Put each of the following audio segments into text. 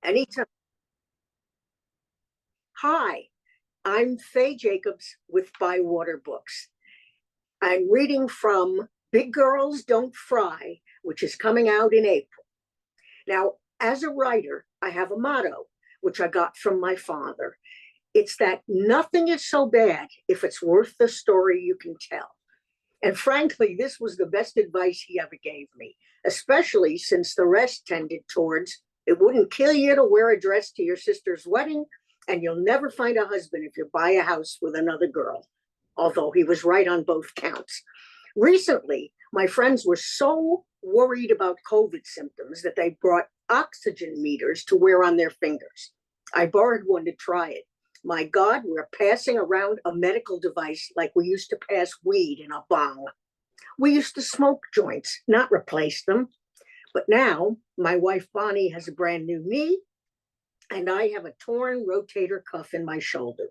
Anytime. Hi, I'm Faye Jacobs with Bywater Books. I'm reading from Big Girls Don't Fry, which is coming out in April. Now, as a writer, I have a motto, which I got from my father. It's that nothing is so bad if it's worth the story you can tell. And frankly, this was the best advice he ever gave me, especially since the rest tended towards it wouldn't kill you to wear a dress to your sister's wedding, and you'll never find a husband if you buy a house with another girl, although he was right on both counts. Recently, my friends were so worried about COVID symptoms that they brought oxygen meters to wear on their fingers. I borrowed one to try it. My God, we're passing around a medical device like we used to pass weed in a bong. We used to smoke joints, not replace them. But now my wife Bonnie has a brand new knee, and I have a torn rotator cuff in my shoulder.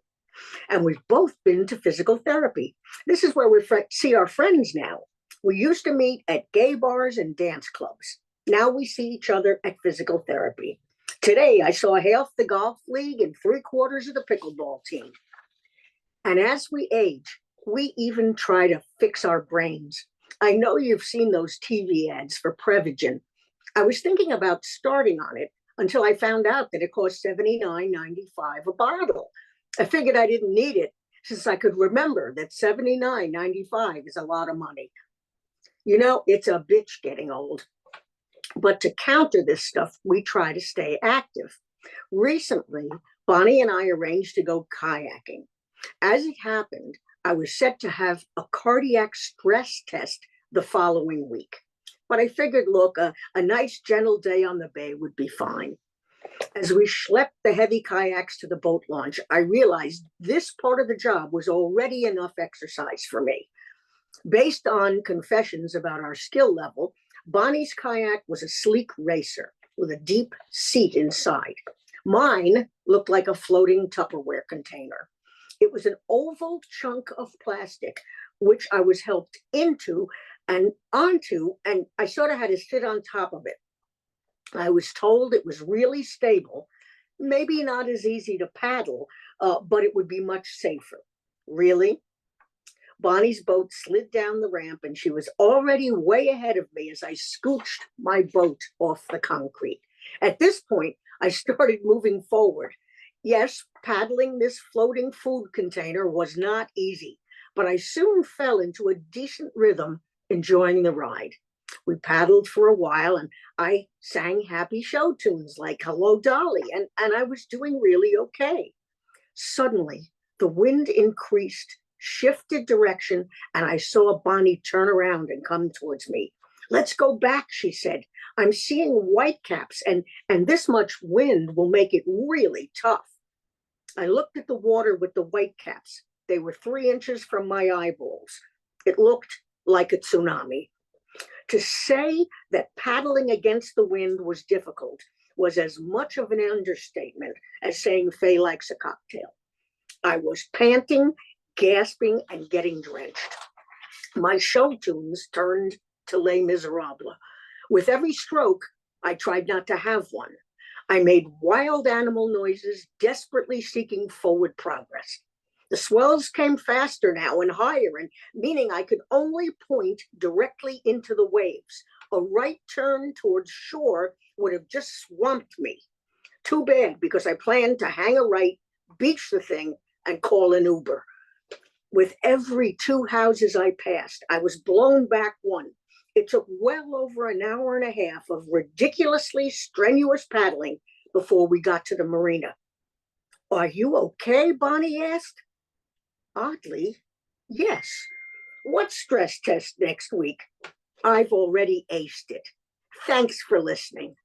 And we've both been to physical therapy. This is where we see our friends now. We used to meet at gay bars and dance clubs. Now we see each other at physical therapy. Today, I saw half the golf league and 3/4 of the pickleball team. And as we age, we even try to fix our brains. I know you've seen those TV ads for Prevagen. I was thinking about starting on it until I found out that it cost $79.95 a bottle. I figured I didn't need it since I could remember that $79.95 is a lot of money. You know, it's a bitch getting old. But to counter this stuff, we try to stay active. Recently, Bonnie and I arranged to go kayaking. As it happened, I was set to have a cardiac stress test the following week. But I figured, look, a nice gentle day on the bay would be fine. As we schlepped the heavy kayaks to the boat launch, I realized this part of the job was already enough exercise for me. Based on confessions about our skill level, Bonnie's kayak was a sleek racer with a deep seat inside. Mine looked like a floating Tupperware container. It was an oval chunk of plastic, which I was helped into and onto, and I sort of had to sit on top of it. I was told it was really stable, maybe not as easy to paddle, but it would be much safer. Really? Bonnie's boat slid down the ramp and she was already way ahead of me as I scooched my boat off the concrete. At this point, I started moving forward. Yes, paddling this floating food container was not easy, but I soon fell into a decent rhythm, enjoying the ride. We paddled for a while and I sang happy show tunes like Hello Dolly, and I was doing really okay. Suddenly, the wind increased, shifted direction, and I saw Bonnie turn around and come towards me. Let's go back, she said. I'm seeing whitecaps, and this much wind will make it really tough. I looked at the water with the whitecaps. They were 3 inches from my eyeballs. It looked like a tsunami. To say that paddling against the wind was difficult was as much of an understatement as saying Faye likes a cocktail. I was panting, gasping, and getting drenched. My show tunes turned to Les Miserables. With every stroke, I tried not to have one. I made wild animal noises, desperately seeking forward progress. The swells came faster now and higher, and meaning I could only point directly into the waves. A right turn towards shore would have just swamped me. Too bad, because I planned to hang a right, beach the thing, and call an Uber. With every 2 houses I passed, I was blown back one. It took well over an hour and a half of ridiculously strenuous paddling before we got to the marina. Are you okay? Bonnie asked. Oddly, yes. What stress test next week? I've already aced it. Thanks for listening.